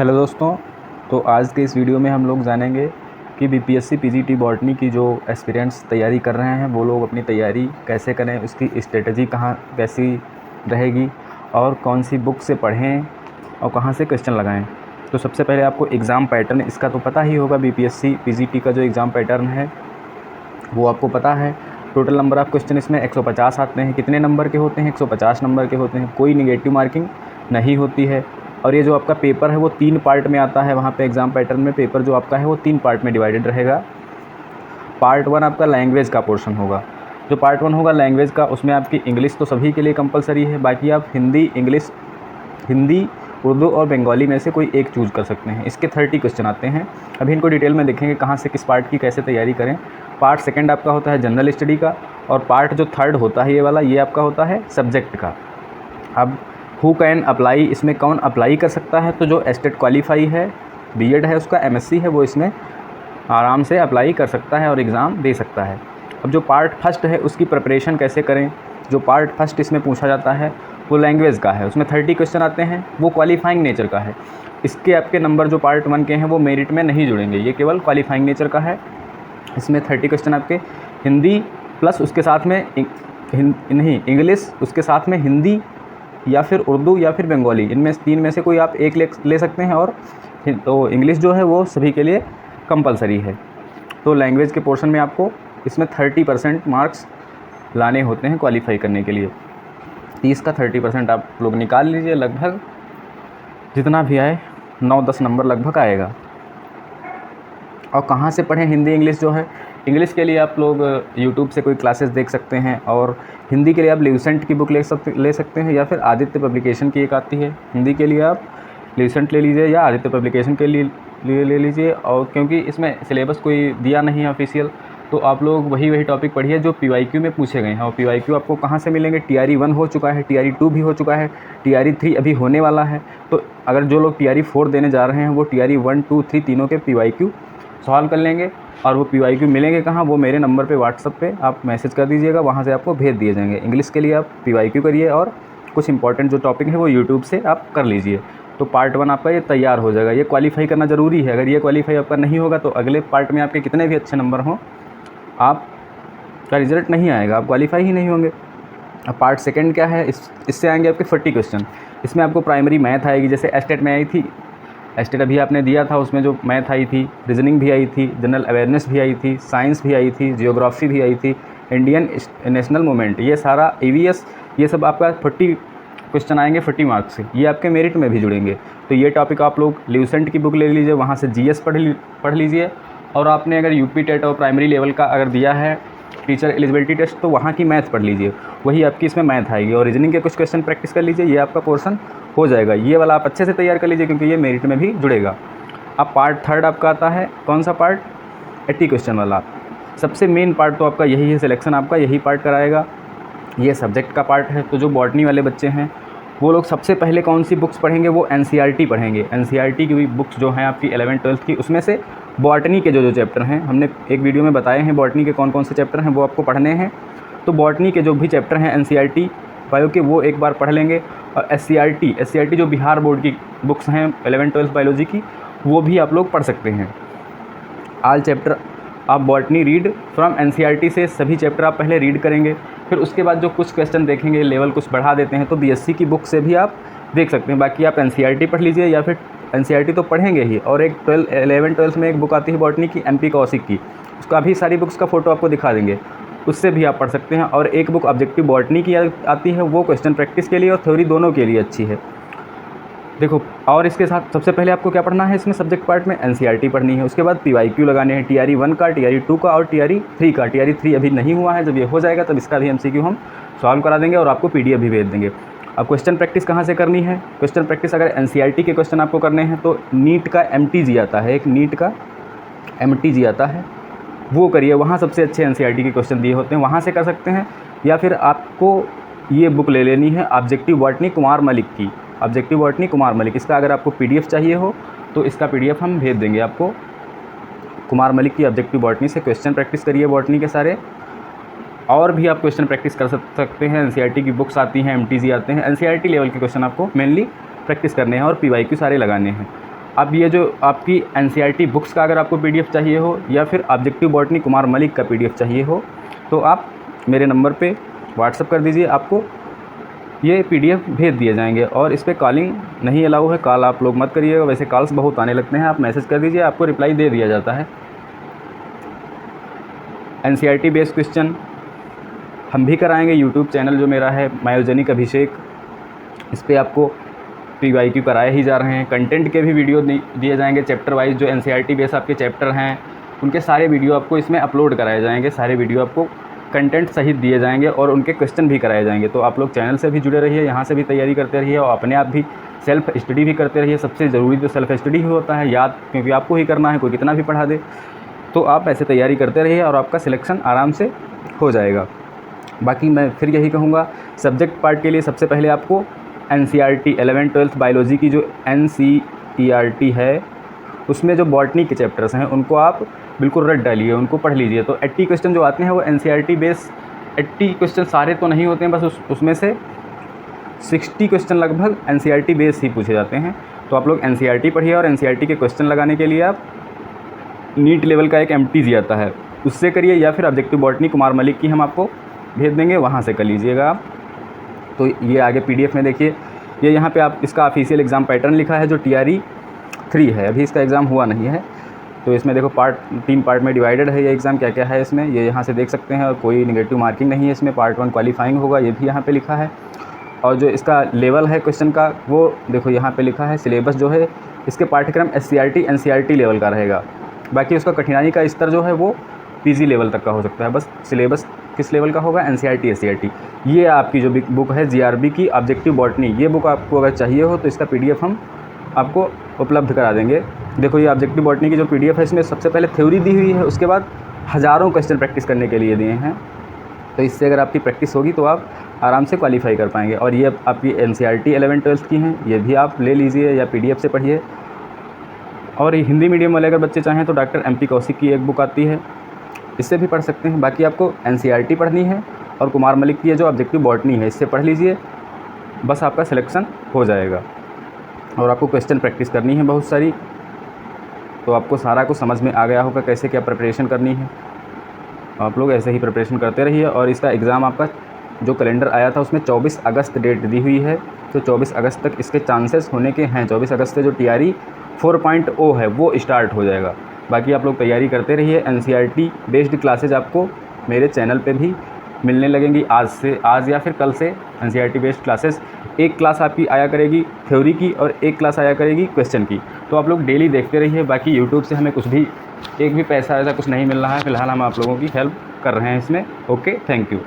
Hello दोस्तों, तो आज के इस वीडियो में हम लोग जानेंगे कि बीपीएससी पीजीटी बॉटनी की जो एस्पिरेंट्स तैयारी कर रहे हैं वो लोग अपनी तैयारी कैसे करें, उसकी स्ट्रेटजी कहाँ कैसी रहेगी और कौन सी बुक से पढ़ें और कहाँ से क्वेश्चन लगाएं। तो सबसे पहले आपको एग्ज़ाम पैटर्न इसका तो पता ही होगा। बीपीएससी पीजीटी का जो एग्ज़ाम पैटर्न है वो आपको पता है। टोटल नंबर ऑफ़ क्वेश्चन इसमें 150 आते हैं। कितने नंबर के होते हैं? 150 नंबर के होते हैं। कोई निगेटिव मार्किंग नहीं होती है। और ये जो आपका पेपर है वो 3 पार्ट में आता है। वहाँ पे एग्ज़ाम पैटर्न में पेपर जो आपका है वो 3 पार्ट में डिवाइडेड रहेगा। पार्ट 1 आपका लैंग्वेज का पोर्शन होगा। जो पार्ट 1 होगा लैंग्वेज का, उसमें आपकी इंग्लिश तो सभी के लिए कंपलसरी है। बाकी आप हिंदी, उर्दू और बंगाली में से कोई एक चूज़ कर सकते हैं। इसके 30 क्वेश्चन आते हैं। अभी इनको डिटेल में देखेंगे कहाँ से किस पार्ट की कैसे तैयारी करें। पार्ट 2 आपका होता है जनरल स्टडी का, और पार्ट जो 3 होता है ये वाला, ये आपका होता है सब्जेक्ट का। अब हु कैन अप्लाई, इसमें कौन अप्लाई कर सकता है? तो जो एस्टेट क्वालिफाई है, बीएड है उसका, एमएससी है, वो इसमें आराम से अप्लाई कर सकता है और एग्ज़ाम दे सकता है। अब जो पार्ट 1 है उसकी प्रिपरेशन कैसे करें? जो पार्ट 1 इसमें पूछा जाता है वो लैंग्वेज का है। उसमें 30 क्वेश्चन आते हैं, वो क्वालिफाइंग नेचर का है। इसके आपके नंबर जो पार्ट 1 के हैं वो मेरिट में नहीं जुड़ेंगे, ये केवल क्वालिफाइंग नेचर का है। इसमें 30 क्वेश्चन आपके हिंदी प्लस उसके साथ में इंग्लिश, उसके साथ में हिंदी या फिर उर्दू या फिर बंगाली, इनमें 3 में से कोई आप एक ले सकते हैं। और तो इंग्लिश जो है वो सभी के लिए कंपलसरी है। तो लैंग्वेज के पोर्शन में आपको इसमें 30% मार्क्स लाने होते हैं क्वालिफाई करने के लिए। 30 का 30% आप लोग निकाल लीजिए, लगभग जितना भी आए 9-10 नंबर लगभग आएगा। और कहाँ से पढ़ें हिंदी इंग्लिश जो है? इंग्लिश के लिए आप लोग यूट्यूब से कोई क्लासेस देख सकते हैं, और हिंदी के लिए आप ल्यूसेंट की बुक ले सकते हैं, या फिर आदित्य पब्लिकेशन की एक आती है। हिंदी के लिए आप ल्यूसेंट ले लीजिए या आदित्य पब्लिकेशन के लिए ले लीजिए। और क्योंकि इसमें सिलेबस कोई दिया नहीं है ऑफिशियल, तो आप लोग वही टॉपिक पढ़िए जो पीवाईक्यू में पूछे गए हैं। और पीवाईक्यू आपको कहाँ से मिलेंगे? टीआरई 1 हो चुका है, टीआरई 2 भी हो चुका है, टीआरई 3 अभी होने वाला है। तो अगर जो लोग टीआरई 4 देने जा रहे हैं वो टीआरई 1, 2, 3 तीनों के पीवाईक्यू सॉल्व कर लेंगे। और वो पीवाईक्यू मिलेंगे कहाँ? वो मेरे नंबर पे व्हाट्सअप पे आप मैसेज कर दीजिएगा, वहाँ से आपको भेज दिए जाएंगे। इंग्लिश के लिए आप पीवाईक्यू करिए, और कुछ इंपॉर्टेंट जो टॉपिक है वो यूट्यूब से आप कर लीजिए। तो पार्ट 1 आपका ये तैयार हो जाएगा। ये क्वालिफाई करना ज़रूरी है। अगर ये क्वालिफाई आपका नहीं होगा तो अगले पार्ट में आपके कितने भी अच्छे नंबर हों, आपका रिजल्ट नहीं आएगा, आप क्वालिफाई ही नहीं होंगे। अब पार्ट 2 क्या है? इससे आएंगे आपके 40 क्वेश्चन। इसमें आपको प्राइमरी मैथ आएगी, जैसे एस्टेट में आई थी। एस्टेट अभी आपने दिया था, उसमें जो मैथ आई थी, रीजनिंग भी आई थी, जनरल अवेयरनेस भी आई थी, साइंस भी आई थी, जियोग्राफी भी आई थी, इंडियन नेशनल मूवमेंट, ये सारा ईवीएस, ये सब आपका 40 क्वेश्चन आएंगे 40 मार्क्स से। ये आपके मेरिट में भी जुड़ेंगे। तो ये टॉपिक आप लोग ल्यूसेंट की बुक ले लीजिए, वहाँ से जीएस पढ़ लीजिए। और आपने अगर यूपी टेट और प्राइमरी लेवल का अगर दिया है टीचर एलिजिबिलिटी टेस्ट, तो वहाँ की मैथ पढ़ लीजिए, वही आपकी इसमें मैथ आएगी। और रीजनिंग के कुछ क्वेश्चन प्रैक्टिस कर लीजिए, ये आपका पोर्शन हो जाएगा। ये वाला आप अच्छे से तैयार कर लीजिए क्योंकि ये मेरिट में भी जुड़ेगा। अब पार्ट 3 आपका आता है, कौन सा पार्ट? 80 क्वेश्चन वाला। सबसे मेन पार्ट तो आपका यही है, सिलेक्शन आपका यही पार्ट कराएगा। ये सब्जेक्ट का पार्ट है। तो जो बॉटनी वाले बच्चे हैं वो लोग सबसे पहले कौन सी बुक्स पढ़ेंगे? वो एनसीईआरटी पढ़ेंगे। एनसीईआरटी की बुक्स जो हैं आपकी 11th 12th की, उसमें से बॉटनी के जो चैप्टर हैं, हमने एक वीडियो में बताए हैं बॉटनी के कौन कौन से चैप्टर हैं, वो आपको पढ़ने हैं। तो बॉटनी के जो भी चैप्टर हैं एनसीईआरटी बायो के, वो एक बार पढ़ लेंगे। और एससीईआरटी जो बिहार बोर्ड की बुक्स हैं 11th 12th बायोलॉजी की, वो भी आप लोग पढ़ सकते हैं। ऑल चैप्टर आप बॉटनी रीड फ्रॉम एनसीईआरटी से, सभी चैप्टर आप पहले रीड करेंगे। फिर उसके बाद जो कुछ क्वेश्चन देखेंगे, लेवल कुछ बढ़ा देते हैं, तो बीएससी की बुक से भी आप देख सकते हैं। बाकी आप एनसीईआरटी पढ़ लीजिए, या फिर एनसीईआरटी तो पढ़ेंगे ही। और एक 11th 12th में एक बुक आती है बॉटनी की, एमपी कौशिक की, उसका भी सारी बुक्स का फ़ोटो आपको दिखा देंगे, उससे भी आप पढ़ सकते हैं। और एक बुक ऑब्जेक्टिव बॉटनी की आती है, वो क्वेश्चन प्रैक्टिस के लिए और थ्योरी दोनों के लिए अच्छी है। देखो, और इसके साथ सबसे पहले आपको क्या पढ़ना है? इसमें सब्जेक्ट पार्ट में एनसीईआरटी पढ़नी है। उसके बाद पीवाईक्यू लगाने हैं, टीआरई 1 का, टीआरई 2 का और टीआरई 3 का। टीआरई 3 अभी नहीं हुआ है, जब ये हो जाएगा तब इसका भी एमसीक्यू हम सॉल्व करा देंगे और आपको पीडीएफ भी भेज देंगे। अब क्वेश्चन प्रैक्टिस कहाँ से करनी है? क्वेश्चन प्रैक्टिस अगर एनसीईआरटी के क्वेश्चन आपको करने हैं तो नीट का एमटीजी आता है, एक नीट का एमटीजी आता है, वो करिए। वहाँ सबसे अच्छे एनसीईआरटी के क्वेश्चन दिए होते हैं, वहाँ से कर सकते हैं। या फिर आपको ये बुक ले लेनी है ऑब्जेक्टिव बॉटनी कुमार मलिक की, ऑब्जेक्टिव बॉटनी कुमार मलिक। इसका अगर आपको पीडीएफ चाहिए हो तो इसका पीडीएफ हम भेज देंगे आपको। कुमार मलिक की ऑब्जेक्टिव बॉटनी से क्वेश्चन प्रैक्टिस करिए बॉटनी के सारे। और भी आप क्वेश्चन प्रैक्टिस कर सकते हैं। एनसीईआरटी की बुक्स आती हैं, एमटीजी आते हैं। एनसीईआरटी लेवल के क्वेश्चन आपको मेनली प्रैक्टिस करने हैं और पीवाईक्यू सारे लगाने हैं। अब ये जो आपकी NCERT बुक्स का अगर आपको PDF चाहिए हो या फिर ऑब्जेक्टिव बॉटनी कुमार मलिक का PDF चाहिए हो तो आप मेरे नंबर पे व्हाट्सअप कर दीजिए, आपको ये PDF भेज दिए जाएंगे। और इस पर कॉलिंग नहीं अलाउ है, कॉल आप लोग मत करिएगा, वैसे कॉल्स बहुत आने लगते हैं। आप मैसेज कर दीजिए, आपको रिप्लाई दे दिया जाता है। NCERT बेस्ड क्वेश्चन हम भी कराएंगे। यूट्यूब चैनल जो मेरा है मायोजेनिक अभिषेक, इस पर आपको PYQ कराए ही जा रहे हैं। कंटेंट के भी वीडियो दिए जाएंगे चैप्टर वाइज, जो NCERT बेस आपके चैप्टर हैं उनके सारे वीडियो आपको इसमें अपलोड कराए जाएंगे। सारे वीडियो आपको कंटेंट सहित दिए जाएंगे और उनके क्वेश्चन भी कराए जाएंगे। तो आप लोग चैनल से भी जुड़े रहिए, यहाँ से भी तैयारी करते रहिए और अपने आप भी सेल्फ स्टडी भी करते रहिए। सबसे ज़रूरी तो सेल्फ स्टडी ही होता है, याद क्योंकि आपको ही करना है, कोई कितना भी पढ़ा दे। तो आप ऐसे तैयारी करते रहिए और आपका सिलेक्शन आराम से हो जाएगा। बाकी मैं फिर यही कहूँगा, सब्जेक्ट पार्ट के लिए सबसे पहले आपको NCERT 11th-12th बायोलॉजी की जो NCERT है उसमें जो बॉटनी के चैप्टर्स हैं उनको आप बिल्कुल रट डालिए, उनको पढ़ लीजिए। तो 80 क्वेश्चन जो आते हैं वो NCERT बेस 80 क्वेश्चन सारे तो नहीं होते हैं, बस उसमें से 60 क्वेश्चन लगभग NCERT बेस ही पूछे जाते हैं। तो आप लोग NCERT पढ़िए और NCERT के क्वेश्चन लगाने के लिए आप नीट लेवल का एक MTG आता है उससे करिए, या फिर ऑब्जेक्टिव बॉटनी कुमार मलिक की हम आपको भेज देंगे, वहाँ से कर लीजिएगा आप। तो ये आगे PDF में देखिए, ये यहाँ पे आप इसका ऑफिशियल एग्ज़ाम पैटर्न लिखा है जो TRE 3 है, अभी इसका एग्ज़ाम हुआ नहीं है। तो इसमें देखो 3 पार्ट में डिवाइडेड है ये एग्ज़ाम, क्या क्या है इसमें ये यहाँ से देख सकते हैं। और कोई नेगेटिव मार्किंग नहीं है इसमें। पार्ट 1 क्वालिफाइंग होगा, ये भी यहाँ पे लिखा है। और जो इसका लेवल है क्वेश्चन का वो देखो यहाँ पे लिखा है। सिलेबस जो है इसके पाठ्यक्रम SCERT NCERT लेवल का रहेगा। बाकी उसका कठिनाई का स्तर जो है वो PG लेवल तक का हो सकता है। बस सिलेबस किस लेवल का होगा, NCERT SCERT। ये आपकी जो बुक है GRB की ऑब्जेक्टिव बॉटनी, ये बुक आपको अगर चाहिए हो तो इसका PDF हम आपको उपलब्ध करा देंगे। देखो ये ऑब्जेक्टिव बॉटनी की जो PDF है इसमें सबसे पहले थ्योरी दी हुई है, उसके बाद हज़ारों क्वेश्चन प्रैक्टिस करने के लिए दिए हैं। तो इससे अगर आपकी प्रैक्टिस होगी तो आप आराम से क्वालिफाई कर पाएंगे। और ये आपकी NCERT 11th-12th की हैं, ये भी आप ले लीजिए या PDF से पढ़िए। और हिंदी मीडियम वाले अगर बच्चे चाहें तो डॉक्टर MP कौशिक की एक बुक आती है, इससे भी पढ़ सकते हैं। बाकी आपको NCERT पढ़नी है और कुमार मलिक की जो ऑब्जेक्टिव बॉटनी है इससे पढ़ लीजिए, बस आपका सिलेक्शन हो जाएगा। और आपको क्वेश्चन प्रैक्टिस करनी है बहुत सारी, तो आपको सारा कुछ समझ में आ गया होगा कैसे क्या प्रिपरेशन करनी है। आप लोग ऐसे ही प्रिपरेशन करते रहिए। और इसका एग्ज़ाम आपका जो कैलेंडर आया था उसमें 24 अगस्त डेट दी हुई है, तो 24 अगस्त तक इसके चांसेस होने के हैं। 24 अगस्त से जो TRE 4.0 है वो स्टार्ट हो जाएगा। बाकी आप लोग तैयारी करते रहिए। NCERT बेस्ड क्लासेज आपको मेरे चैनल पे भी मिलने लगेंगी आज या फिर कल से। NCERT बेस्ड क्लासेस, एक क्लास आपकी आया करेगी थ्योरी की और एक क्लास आया करेगी क्वेश्चन की। तो आप लोग डेली देखते रहिए। बाकी यूट्यूब से हमें कुछ भी एक भी पैसा ऐसा कुछ नहीं मिल रहा है, फ़िलहाल हम आप लोगों की हेल्प कर रहे हैं इसमें। Okay, thank you.